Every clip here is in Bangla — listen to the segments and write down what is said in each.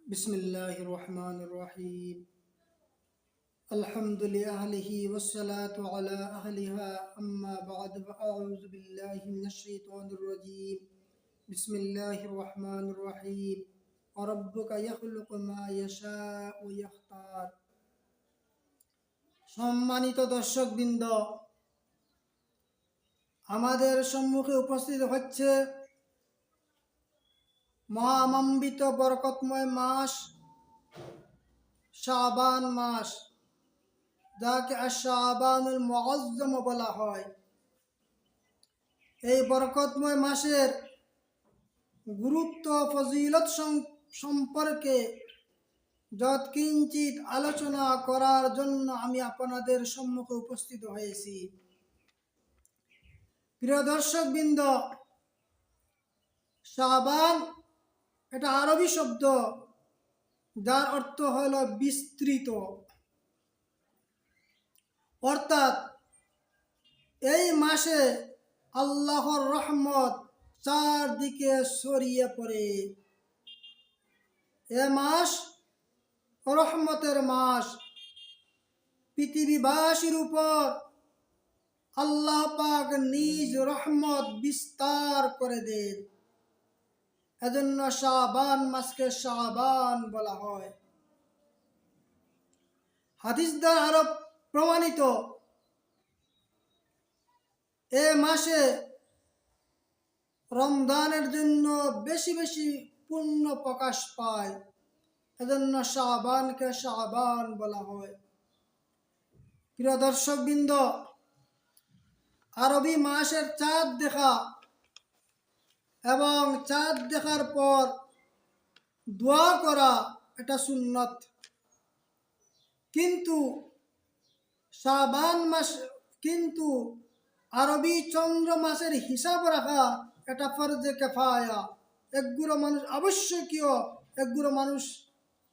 बिस्मिल्लाहिर रहमानिर रहीम। अल्हम्दु लिअहलिही वस्सलातु अला अहलिहा अम्मा बअद फअऊज़ु बिल्लाहि मिनश शैतानिर रजीम। बिस्मिल्लाहिर रहमानिर रहीम। वरब्बुका यखलुकु मा यशाअ व यख्तार। সম্মানিত দর্শকবৃন্দ, আমাদের সম্মুখে উপস্থিত হচ্ছে মহামণ্ডিত বরকতময় মাস শাবান মাস, যাকে আশ-শাবানুল মুআজ্জম বলা হয়। এই বরকতময় মাসের গুরুত্ব ফজিলত সম্পর্কে যৎকিঞ্চিত আলোচনা করার জন্য আমি আপনাদের সম্মুখে উপস্থিত হয়েছি। প্রিয় দর্শকবৃন্দ, শাবান এটা আরবি শব্দ, যার অর্থ হল বিস্তৃত, অর্থাৎ এই মাসে আল্লাহর রহমত চারদিকে ছড়িয়ে পড়ে। এ মাস রহমতের মাস। পৃথিবীবাসীর উপর আল্লাহ পাক নিজ রহমত বিস্তার করে দেন। এজন্য শাবান মাসকে শাবান বলা হয়। হাদিস দ্বারা আরো প্রমাণিত, এ মাসে রমজানের জন্য বেশি বেশি পুণ্য প্রকাশ পায়। এজন্য শাবানকে শাবান বলা হয়। প্রিয় দর্শকবৃন্দ, আরবি মাসের চাঁদ দেখা এবং চাঁদ দেখার পর দোয়া করা এটা সুন্নত, কিন্তু আরবি চন্দ্র মাসের হিসাব রাখা এটা ফরজে কিফায়া। একগুলো মানুষ আবশ্যকীয়, একগুলো মানুষ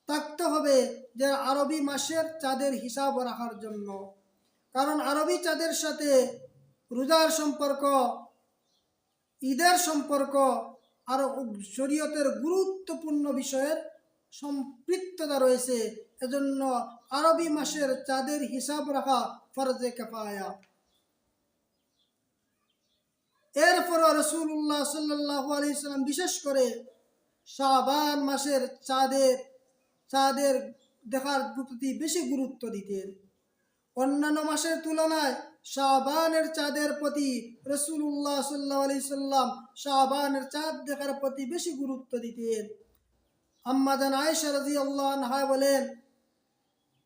থাকতে হবে যে আরবি মাসের চাঁদের হিসাব রাখার জন্য। কারণ আরবি চাঁদের সাথে রোজার সম্পর্ক, ঈদের সম্পর্ক, আর শরীয়তের গুরুত্বপূর্ণ বিষয়ের সম্পৃক্ততা রয়েছে। এজন্য আরবি মাসের চাঁদের হিসাব রাখা ফরজে কিফায়া। এরপর রাসূলুল্লাহ সাল্লাল্লাহু আলাইহি সাল্লাম বিশেষ করে শাবান মাসের চাঁদের দেখার প্রতি বেশি গুরুত্ব দিতেন। অন্যান্য মাসের তুলনায় শাবানের চাঁদের প্রতি রাসূলুল্লাহ সাল্লাল্লাহু আলাইহি সাল্লাম শাবানের চাঁদ দেখার প্রতি বেশি গুরুত্ব দিতেন। আম্মা জান আয়েশা রাদিয়াল্লাহু আনহা বলেন,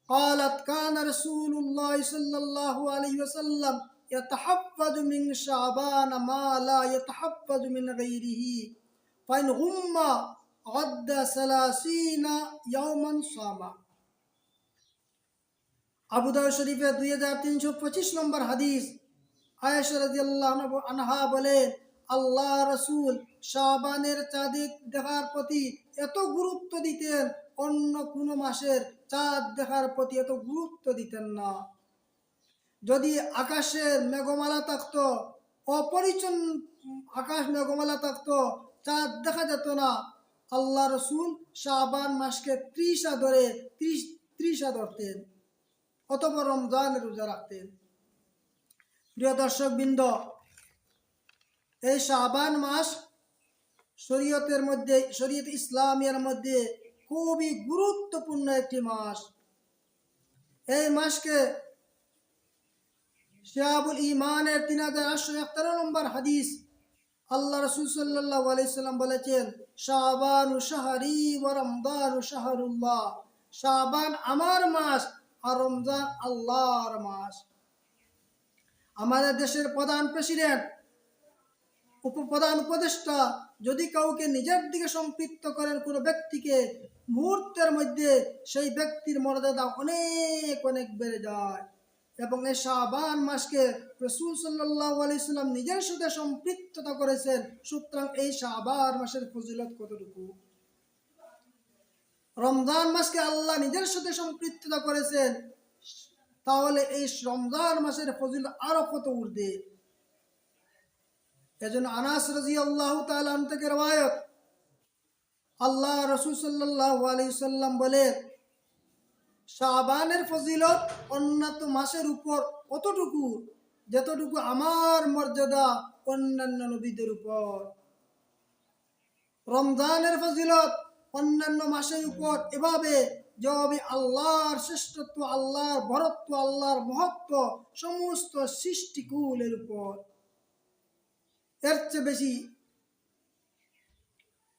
قالت كان رسول الله صلى الله عليه وسلم يتحفظ من شعبان ما لا يتحفظ من غيره فإن غم عد 30 يوما صاما। আবু দাউদ শরীফে 2325 নম্বর হাদিস। আয়েশা রাদিয়াল্লাহু আনহা বলেন, আল্লাহ রাসূল শাবানের চাঁদ দেখার প্রতি এত গুরুত্ব দিতেন, অন্য কোনো মাসের চাঁদ দেখার প্রতি এত গুরুত্ব দিতেন না। যদি আকাশের মেঘমালা থাকতো, অপরিচ্ছন্ন আকাশ মেঘমালা থাকতো, চাঁদ দেখা যেত না, আল্লাহ রসুল শাবান মাসকে 30 ধরতেন, অথবা রমজানের রোজা রাখতেন। প্রিয় দর্শকবৃন্দ, এই শাবান মাস শরীয়ত ইসলামিয়ার মধ্যে খুবই গুরুত্বপূর্ণ একটি মাস। এই মাসকে শিহাবুল ঈমানের 3871 নম্বর হাদিস, আল্লাহ রাসূল সাল্লাল্লাহু আলাইহি সাল্লাম বলেছেন, শাবানু শাহরি ওয়া রমজানু শাহরুল্লাহ। শাবান আমার মাস আর রমজান আল্লাহর মাস। আমাদের দেশের প্রধান প্রেসিডেন্ট, উপপ্রধান উপদেষ্টা যদি কাউকে নিজের দিকে সম্পৃক্ত করেন, কোনো ব্যক্তিকে, মুহূর্তের মধ্যে সেই ব্যক্তির মর্যাদা অনেক অনেক বেড়ে যায়। এবং এই শাবান মাসকে রাসূল সাল্লাল্লাহু আলাইহি সাল্লাম নিজের সাথে সম্পৃক্ততা করেছেন। সুতরাং এই শাবান মাসের ফজিলত কতটুকু! রমজান মাসকে আল্লাহ নিজের সাথে সম্পৃক্ততা করেছেন, তাহলে এই রমজান মাসের ফজিলত আরো কত ঊর্ধ্বে। এজন্য আনাস রাদিয়াল্লাহু তাআলা থেকে রওয়ায়াত, আল্লাহ রসুল সাল্লাল্লাহু আলাইহি সাল্লাম বলে, শাবানের ফজিলত অন্যান্য মাসের উপর অতটুকু যতটুকু আমার মর্যাদা অন্যান্য নবীদের উপর। রমজানের ফজিলত অন্যান্য মাসের উপর এভাবে যেভাবে আল্লাহর শ্রেষ্ঠত্ব, আল্লাহর বরত্ব, আল্লাহর মহত্ব সমস্ত সৃষ্টিকুলের উপর, এর চেয়ে বেশি।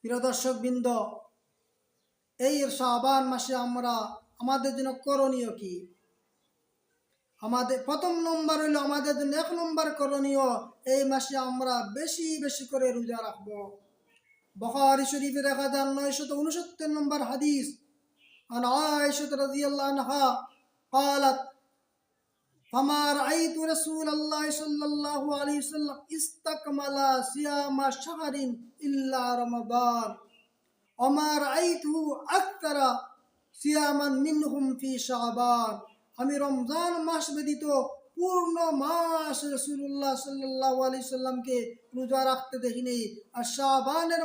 প্রিয় দর্শক বৃন্দ, এই শাবান মাসে আমাদের জন্য করণীয় কি? আমাদের প্রথম নম্বর হইল, আমাদের জন্য 1 নম্বর করণীয়, এই মাসে আমরা বেশি বেশি করে রোজা রাখবো। বুখারী শরীফে 1969 নম্বর হাদিস, عن عائشة رضي الله عنها قالت فما رأيت رسول الله صلى الله عليه وسلم استكمل صيام شهر إلا رمضان وما رأيته أكثر صياما منهم في شعبان। আমি রমজান মাস ব্যতীত পূর্ণ মাস রাসূলুল্লাহ সাল্লাল্লাহু আলাইহি সাল্লামকে রোজা রাখতে দেখিনি, আর শাবানের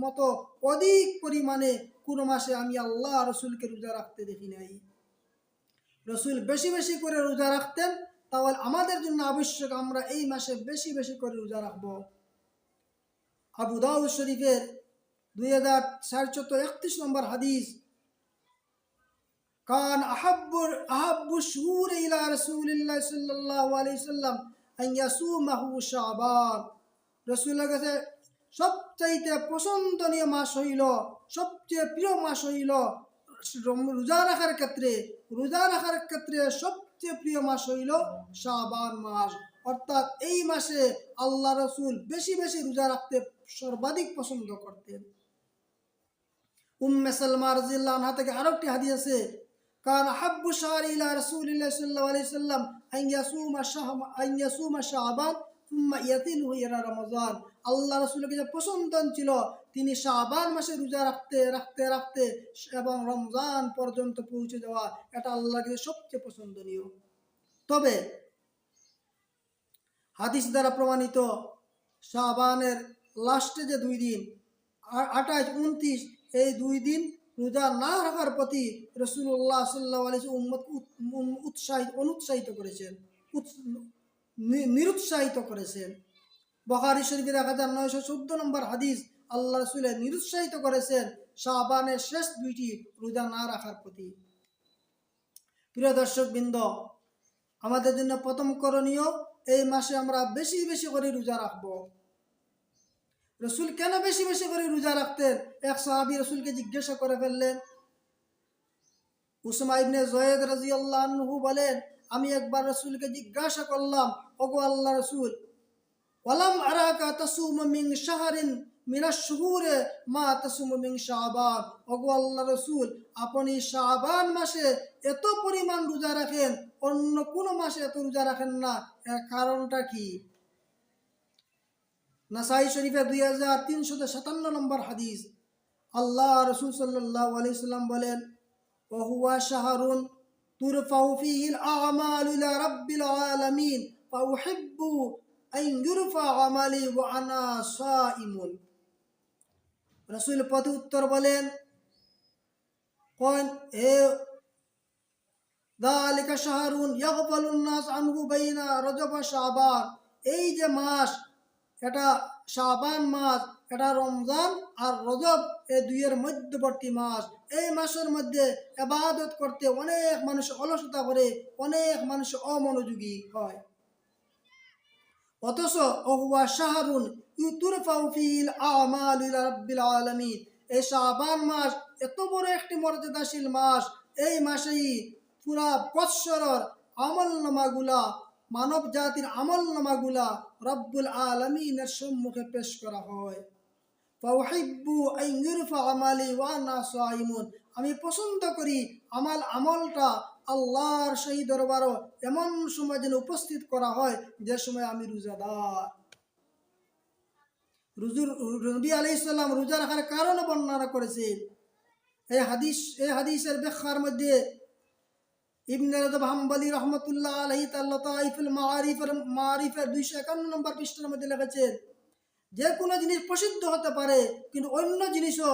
মতো অধিক পরিমাণে কোন মাসে আমি আল্লাহ রসুলকে রোজা রাখতে দেখি নাই। রসুল বেশি বেশি করে রোজা রাখতেন, তাহলে আমাদের জন্য আবশ্যক আমরা এই মাসে বেশি বেশি করে রোজা রাখব। আবু দাউদ শরীফের 2431 নম্বর হাদিস, কান আহাব্বু শুহুর ইলা রাসূলিল্লাহ সাল্লাল্লাহু আলাইহি সাল্লাম আন ইয়াসুমাহু শাবান। রাসূলের কাছে সবচাইতে পছন্দনীয় মাস হইল, সবচেয়ে প্রিয় মাস হইল রোজা রাখার ক্ষেত্রে সবচেয়ে প্রিয় মাস হইল শাবান মাস। অর্থাৎ এই মাসে আল্লাহ রসুল বেশি বেশি রোজা রাখতে সর্বাধিক পছন্দ করতেন। উম্মে সালমা রাদিয়াল্লাহু আনহা থেকে আরেকটি হাদিস আছে, কান আহাব্বু শাহরি ইলা রাসূলিল্লাহ সাল্লাল্লাহু আলাইহি সাল্লাম আন ইয়াসুমা শাবান সুম্মা ইয়াতিলহু ইলা রমজান। আল্লাহ রসুলের কাছে পছন্দ ছিল তিনি শাবান মাসে রোজা রাখতে রাখতে রাখতে এবং রমজান পর্যন্ত পৌঁছে যাওয়া, এটা আল্লাহর কাছে সবচেয়ে পছন্দনীয়। তবে হাদিস দ্বারা প্রমাণিত শাবানের লাস্টে যে 2 দিন 28, 29, এই 2 দিন রোজা না রাখার প্রতি রাসূলুল্লাহ সাল্লাল্লাহু আলাইহি ওয়াসাল্লাম অনুৎসাহিত করেছেন, নিরুৎসাহিত করেছেন। বুখারী শরীফের 1914 নম্বর হাদিস, আল্লাহ রাসূল নিরুৎসাহিত করেছেন শাবানের শেষ 2টি রোজা না রাখার প্রতি। প্রিয় দর্শক বৃন্দ, আমাদের জন্য প্রথম করণীয়, এই মাসে আমরা বেশি বেশি করে রোজা রাখব। রসুল কেন বেশি বেশি করে রোজা রাখতেন? এক সাহাবী রসুলকে জিজ্ঞাসা করে ফেললেন। উসামা ইবনে যায়েদ রাদিয়াল্লাহু আনহু বলেন, আমি একবার রসুলকে জিজ্ঞাসা করলাম, ওগো আল্লাহ রসুল, ওয়ালাম আরাকা তাসুমু মিন শাহরিন মিনাশ শুহুরে মা তাসুমু মিন শাবান। ওগো আল্লাহ রসুল, আপনি শাবান মাসে এত পরিমাণ রোজা রাখেন, অন্য কোন মাসে এত রোজা রাখেন না, এর কারণটা কি? নাসাই শরীফে 2357 নম্বর হাদিস, আল্লাহ রসুল সাল্লাল্লাহু আলাইহি সাল্লাম বলেন, ওয়া হুয়া শাহরুন তুরফাউ ফীহিল আমালু ইলা রাব্বিল আলামিন ফাউহিব্বু আন ইউরফা আমালি ওয়া আনা সাইমুন। রাসূল প্রতি উত্তর বলেন, কোন হে যালিকা শাহরুন ইয়াগফালুন নাস আনহু বাইনা রজব ওয়া শাবান। এই যে মাস, এটা শাবান মাস, এটা রমজান আর রজব, এই দুইয়ের মধ্যবর্তী মাস। এই মাসের মধ্যে ইবাদত করতে অনেক মানুষ অলসতা করে, অনেক মানুষ অমনোযোগী হয়। অথচ ওহুয়া শাহরুন ইউতুরফাউ ফীহিল আমালু ইলা রাব্বিল আলামিন, এই শাবান মাস এত বড় একটি মর্যাদাশীল মাস। এই মাসেই পুরা বৎসরের আমলনামাগুলা, মানব জাতির আমলনামাগুলা রব্বুল আলামিনের সম্মুখে পেশ করা হয়। ফাউহিব্বু আন ইউরফা আমালি ওয়া আনা সাইমুন, আমি পছন্দ করি আমলটা আল্লাহর সেই দরবারে এমন সময় যেন উপস্থিত করা হয় যে সময় আমি রোজাদার। নবী আলাইহিস সালাম রোজা রাখার কারণ বর্ণনা করেছেন। এই হাদিসের ব্যাখ্যার মধ্যে ইবনে রাজব হাম্বলি রহমতুল্লাহ আলাইহি তার লতাইফুল মাআরিফের 251 নম্বর পৃষ্ঠার মধ্যে লিখেছেন, যে কোনো জিনিস প্রসিদ্ধ হতে পারে কিন্তু অন্য জিনিসও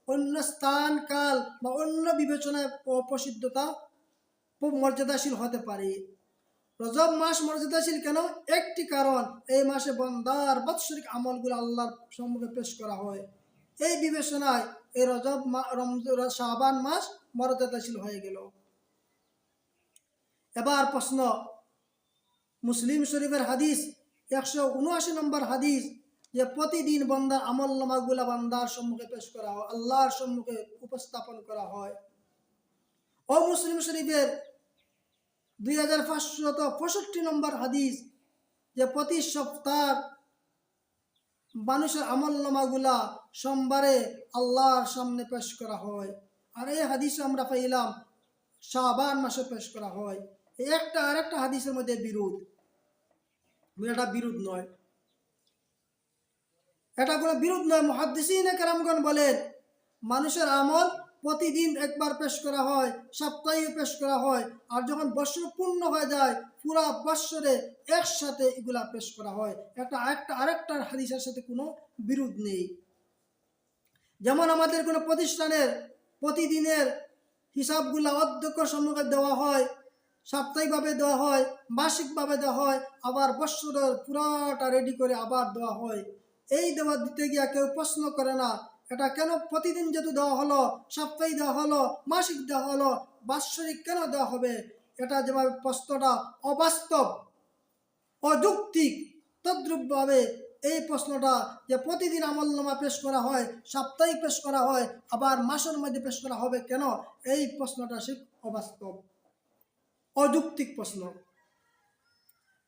অন্য স্থান কাল বা অন্য বিবেচনায় প্রসিদ্ধতা মর্যাদাশীল হতে পারে। রজব মাস মর্যাদাশীল কেন? একটি কারণ, এই মাসে বান্দার বাৎসরিক আমলগুলো আল্লাহর সম্মুখে পেশ করা হয়। এই বিবেচনায় এই শাবান মাস মর্যাদাশীল হয়ে গেল। এবার প্রশ্ন, মুসলিম শরীফের হাদিস 179 নম্বর হাদিস, যে প্রতিদিন বান্দার আমল নামাগুলা বান্দার সম্মুখে পেশ করা হয়, আল্লাহর সম্মুখে উপস্থাপন করা হয়। ও মুসলিম শরীফের 2565 নম্বর হাদিস, যে প্রতি সপ্তাহ মানুষের আমল নামাগুলা সোমবারে আল্লাহর সামনে পেশ করা হয়। আর এই হাদিসে আমরা পাইলাম শাবান মাসে পেশ করা হয়। এই একটা আরেকটা হাদিসের মধ্যে বিরোধ, এটা বিরোধ নয়, এটা কোনো বিরোধ নয়। মুহাদ্দিসিনে কেরামগণ বলেন, মানুষের আমল প্রতিদিন একবার পেশ করা হয়, সপ্তাহে পেশ করা হয়, আর যখন বৎসর পূর্ণ হয়ে যায় পুরা বৎসরে একসাথে এগুলা পেশ করা হয়। আরেকটার হাদিসের সাথে কোনো বিরোধ নেই। যেমন আমাদের কোনো প্রতিষ্ঠানের প্রতিদিনের হিসাবগুলা অধ্যক্ষের সম্মুখে দেওয়া হয়, সাপ্তাহিকভাবে দেওয়া হয়, মাসিকভাবে দেওয়া হয়, আবার বৎসরের পুরাটা রেডি করে আবার দেওয়া হয়। এই দেওয়া দিতে গিয়া কেউ প্রশ্ন করে না, এটা কেন প্রতিদিন যেহেতু দেওয়া হলো, সাপ্তাহিক দেওয়া হলো, মাসিক দেওয়া হলো, বাৎসরিক কেন দেওয়া হবে? এটা যেভাবে প্রশ্নটা অবাস্তব, অযৌক্তিক, তদ্রূপভাবে এই প্রশ্নটা যে প্রতিদিন আমলনামা পেশ করা হয়, সাপ্তাহিক পেশ করা হয়, আবার মাসের মধ্যে পেশ করা হবে কেন, এই প্রশ্নটা সে অবাস্তব, অযৌক্তিক প্রশ্ন।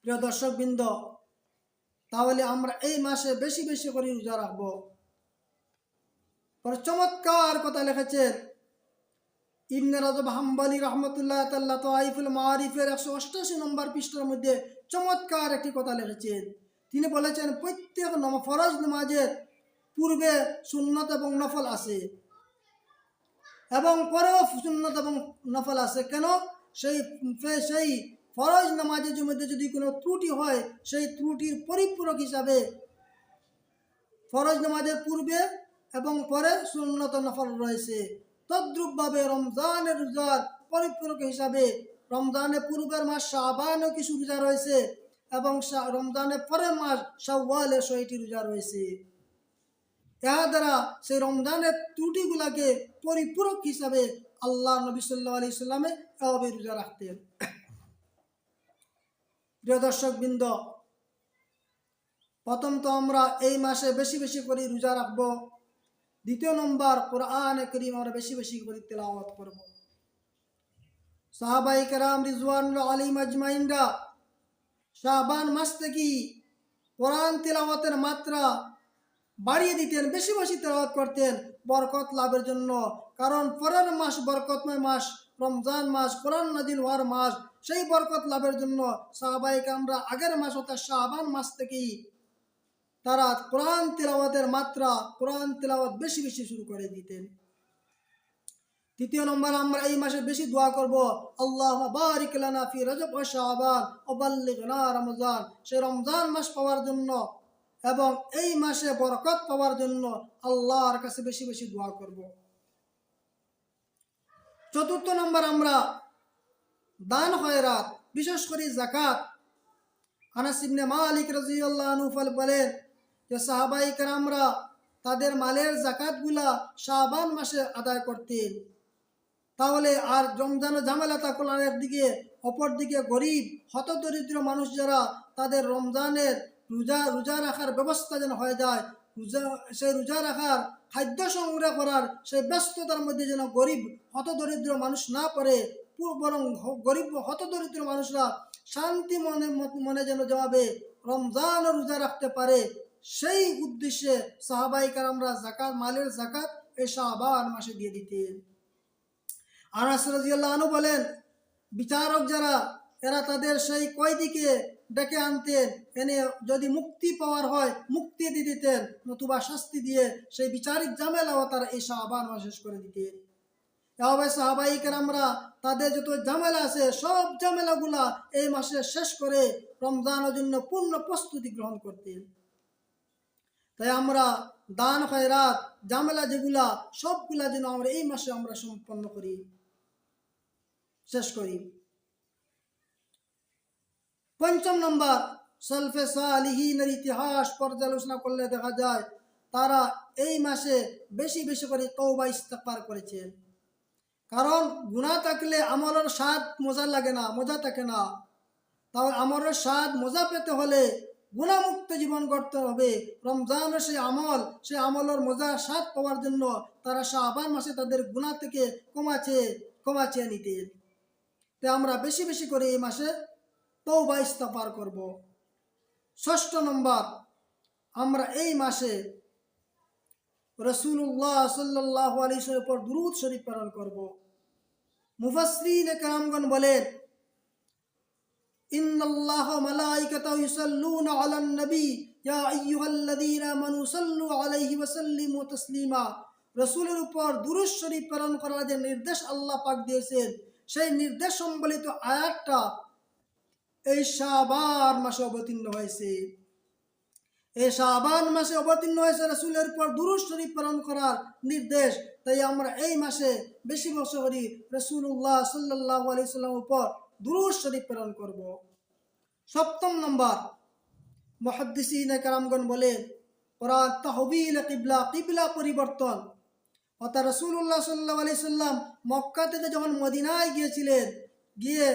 প্রিয় দর্শকবৃন্দ, তাহলে আমরা এই মাসে বেশি বেশি করে রোজা রাখবো। চমৎকার কথা লিখেছেন ইবনে রজব হাম্বলি রহমতুল্লাহ তাআলা তাওয়াইফুল মাআরিফের 188 নম্বর পৃষ্ঠার মধ্যে চমৎকার একটি কথা লিখেছেন। তিনি বলেছেন, প্রত্যেক ফরজ নামাজের পূর্বে সুন্নত এবং নফল আছে, এবং পরেও সুন্নত এবং নফল আছে। কেন? সেই ফরজ নামাজের মধ্যে যদি কোনো ত্রুটি হয়, সেই ত্রুটির পরিপূরক হিসাবে ফরজ নামাজের পূর্বে এবং পরে সুন্নত নফল রয়েছে। তদ্রূপভাবে রমজানের রোজার পরিপূরক হিসাবে রমজানের পূর্বের মাস শাবানও কিছু রোজা রয়েছে, এবং রমজানের পরের মাস শাওয়ালে 6টি রোজা রয়েছে। এর দ্বারা সেই রমজানের ত্রুটিগুলাকে পরিপূরক হিসাবে আল্লাহ নবী সাল্লাল্লাহু আলাইহি সাল্লামে এভাবে রোজা রাখতেন। প্রিয় দর্শকবৃন্দ, প্রথম তো আমরা এই মাসে বেশি বেশি করে রোজা রাখবো। দ্বিতীয় নম্বর, কোরআনে কারীম আমরা বেশি বেশি করে তেলাওয়াত করব। সাহাবায়ে কেরাম রিজওয়ানুল্লাহি আলাইহিম আজমাইনরা শাবান মাস থেকে কোরআন তেলাওয়াতের মাত্রা বাড়িয়ে দিতেন, বেশি বেশি তেলাওয়াত করতেন বরকত লাভের জন্য। কারণ পরের মাস বরকতময় মাস, রমজান মাস, কোরআন নাজিল হওয়ার মাস। সেই বরকত লাভের জন্য সাহাবায়ে কেরামরা আগের মাস অর্থাৎ শাবান মাস থেকেই তারা কোরআন তেলাওয়াতের মাত্রা, কোরআন তেলাওয়াত বেশি বেশি শুরু করে দিতেন। তৃতীয় নম্বর, আমরা এই মাসে বেশি দোয়া করব, আল্লাহুম্মা বারিক লানা ফি রজব ওয়া শাবান ওয়া বাল্লিগনা রমজান। সেই রমজান মাস পাওয়ার জন্য এবং এই মাসে বরকত পাওয়ার জন্য আল্লাহর কাছে বেশি বেশি দোয়া করব। চতুর্থ নম্বর, আমরা দান খয়রাত, বিশেষ করে যাকাত। আনাস ইবনে মালিক রাদিয়াল্লাহু আনহু বলেন যে সাহাবায়ে কেরামরা তাদের মালের যাকাতগুলা শাবান মাসে আদায় করতেন। তাহলে আর রমজানের ঝামেলা থাকলো না একদিকে, অপরদিকে গরিব হতদরিদ্র মানুষ যারা, তাদের রমজানের রোজা রাখার ব্যবস্থা যেন হয়ে যায়, সেই রোজা রাখার খাদ্য সংগ্রহ করার সেই ব্যস্ততার মধ্যে যেন গরিব হতদরিদ্র মানুষ না পড়ে, বরং গরিব হতদরিদ্র মানুষরা শান্তি মনে যেন যাবে রমজান রোজা রাখতে পারে, সেই উদ্দেশ্যে সাহাবায়ে কেরামরা যাকাত, মালের যাকাত এই শাবান মাসে দিয়ে দিতেন। আনাস রাদিয়াল্লাহু আনহু বলেন, বিচারক যারা এরা তাদের সেই কয়েদিকে ডেকে আনতেন, এনে যদি মুক্তি পাওয়ার হয় মুক্তি দিয়ে দিতেন, নতুবা শাস্তি দিয়ে সেই বিচারিক ঝামেলাও তারা এই শাবান মাস শেষ করে দিতেন। এভাবে সাহাবায়ে কেরামরা তাদের যত ঝামেলা আছে সব ঝামেলাগুলা এই মাসে শেষ করে রমজানের জন্য পূর্ণ প্রস্তুতি গ্রহণ করতেন। তাই আমরা দান খয়রাত জামেলা যেগুলা সবগুলা যেন আমরা এই মাসে আমরা সম্পন্ন করি, শেষ করি। পঞ্চম নম্বর, সলফে সালিহিনের ইতিহাস পর্যালোচনা করলে দেখা যায় তারা এই মাসে বেশি বেশি করে তওবা ইস্তেগফার করেছেন। কারণ গুনাহ থাকলে আমলের স্বাদ মজা লাগে না, মজা থাকে না। তাহলে আমলের স্বাদ মজা পেতে হলে গুনাহমুক্ত জীবন গড়তে হবে। রমজানের সেই আমলের মজা স্বাদ পাওয়ার জন্য তারা শাবান মাসে তাদের গুনাহ থেকে কমাচ্ছে নিতেন। তাই আমরা বেশি বেশি করে এই মাসে তওবা ইস্তেগফার করব। ষষ্ঠ নম্বর, আমরা এই মাসে রাসূলুল্লাহ সাল্লাল্লাহু আলাইহি ওয়াসাল্লামের উপর দুরূদ শরীফ প্রেরণ করব। মুফাসসিরিনে কেরামগণ বলেন, ইন্নাল্লাহা ওয়া মালাইকাতাহু ইউসাল্লুনা আলান নবী ইয়া আইয়ুহাল্লাযীনা আমানু সাল্লু আলাইহি ওয়া সাল্লিমু তাসলিমা। রাসূলের উপর দুরূদ শরীফ প্রেরণ করার যে নির্দেশ আল্লাহ পাক দিয়েছেন, সেই নির্দেশ সম্বলিত আয়াতটা এই শাবান মাসে অবতীর্ণ হয়েছে। এই শাবান মাসে অবতীর্ণ হয়েছে রাসূলের উপর দুরূদ শরীফ প্রেরণ করার নির্দেশ। তাই আমরা এই মাসে বেশি বেশি করে রাসূলুল্লাহ সাল্লাল্লাহু আলাইহি ওয়াসাল্লামের উপর দুরূদ শরীফ প্রেরণ করব। সপ্তম নম্বর, মুহাদ্দিসিনে কেরামগণ বলেন, কোরআন তাহবিল কিবলা পরিবর্তন। অর্থাৎ রাসূলুল্লাহ সাল্লাল্লাহু আলাইহি ওয়াসাল্লাম মক্কা থেকে যখন মদিনায় গিয়ে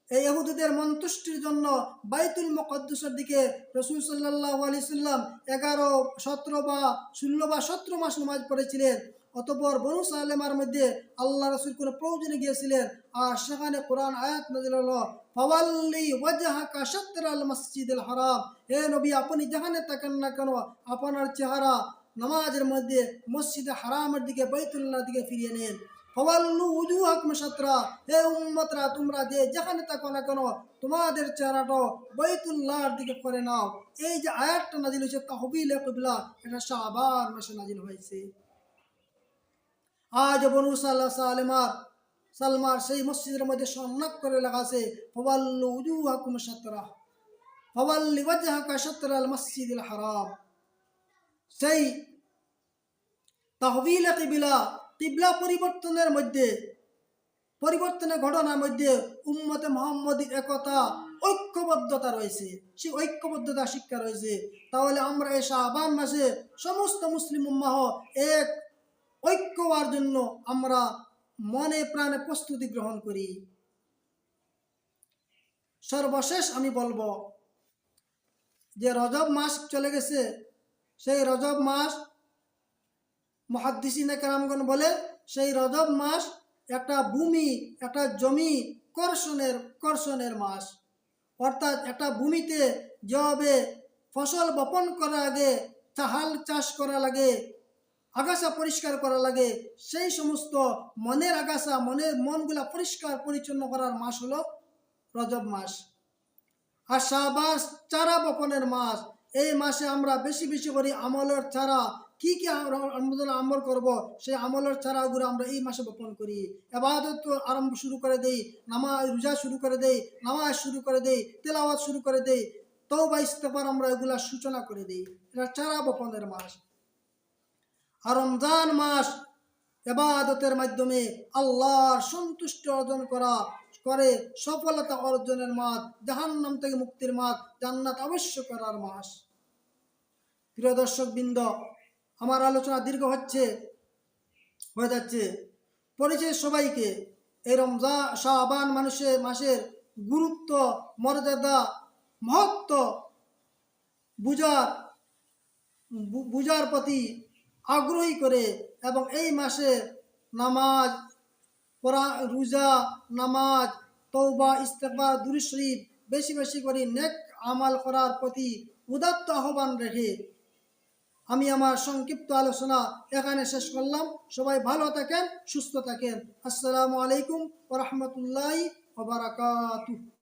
এই ইহুদিদের মন্তুষ্টির জন্য বাইতুল মুকদ্দাসের দিকে রাসূল সাল্লাল্লাহু আলাইহি ওয়াসাল্লাম 11, 17 বা 16 বা 17 মাস নামাজ পড়েছিলেন। অতঃপর বনু সালেমার মধ্যে আল্লাহ রাসূল কোনো প্রয়োজনে গিয়েছিলেন, আর সেখানে কোরআন আয়াত নাযিল হলো, ফাওয়াল্লি ওয়াজহাকা শাতরাল মসজিদুল হারাম। হে নবী, আপনি যেখানে থাকেন না কেন আপনার চেহারা নামাজের মধ্যে মসজিদে হারামের দিকে, বাইতুল্লাহর দিকে ফিরিয়ে নেন। ফাওয়াল্লু উজুহাকুম শাতরা, হে উম্মতরা, তোমরা যে যেখানে থাকো না কেন তোমাদের চেহারাটা বাইতুল্লাহর দিকে করে নাও। এই যে আয়াতটা নাযিল হয়েছে তাহবিলে কিবলা, এটা শাবান মাসে নাযিল হয়েছে। আজ বনু সালমার সেই মসজিদের মধ্যে সন্ন্যাক করে লেখা আছে, ফাওয়াল্লু উজুহাকুম শাতরা ফাওয়াল্লি ওয়াজহাকা শাতরাল মসজিদুল হারাম। সেই তাহবিলে কিবলা পরিবর্তনের ঘটনার মধ্যে উম্মতে মুহাম্মদীর একতা, ঐক্যবদ্ধতা রয়েছে। সেই ঐক্যবদ্ধতা শিক্ষা রয়েছে। তাহলে আমরা এই শাবান মাসে সমস্ত মুসলিম উম্মাহ এক ঐক্য হওয়ার জন্য আমরা মনে প্রাণে প্রস্তুতি গ্রহণ করি। সর্বশেষ আমি বলবো যে রজব মাস চলে গেছে। সেই রজব মাস মুহাদ্দিসিনে কেরামগণ বলে, সেই রজব মাস একটা ভূমি, একটা জমি কর্ষণের মাস। অর্থাৎ একটা ভূমিতে যেভাবে ফসল বপন করার আগে হাল চাষ করা লাগে, আগাছা পরিষ্কার করা লাগে, সেই সমস্ত মনের আগাছা, মনগুলা পরিষ্কার পরিচ্ছন্ন করার মাস হলো রজব মাস। আর শাবান চারা বপনের মাস। এই মাসে আমরা বেশি বেশি করে আমলের চারা, কি আমল করব, সেই আমলের চারাগুলো আমরা এই মাসে বপন করি। ইবাদত আরম্ভ শুরু করে দেই, রোজা শুরু করে দেই, নামাজ শুরু করে দেই, তেলাওয়াত শুরু করে দেই, তওবা ইস্তেগফার আমরা এগুলা সূচনা করে দেই। এটা চারা বপনের মাস। আর রমজান মাস ইবাদতের মাধ্যমে আল্লাহর সন্তুষ্টি অর্জন করে সফলতা অর্জনের মাস, জাহান্নাম থেকে মুক্তির মাস, জান্নাত অবশ্য করার মাস। প্রিয় দর্শক বৃন্দ, আমার আলোচনা দীর্ঘ হয়ে যাচ্ছে। পরিচয় সবাইকে এই শাবান মাসের গুরুত্ব, মর্যাদা, মহত্ব বুঝার প্রতি আগ্রহী করে, এবং এই মাসে নামাজ পড়া, রোজা, নামাজ, তওবা, ইস্তেগফার, দুরূদ শরীফ বেশি বেশি করে নেক আমাল করার প্রতি উদাত্ত আহ্বান রেখে আমি আমার সংক্ষিপ্ত আলোচনা এখানে শেষ করলাম। সবাই ভালো থাকেন, সুস্থ থাকেন। আসসালামু আলাইকুম ওয়া রাহমাতুল্লাহি ওয়া বারাকাতুহু।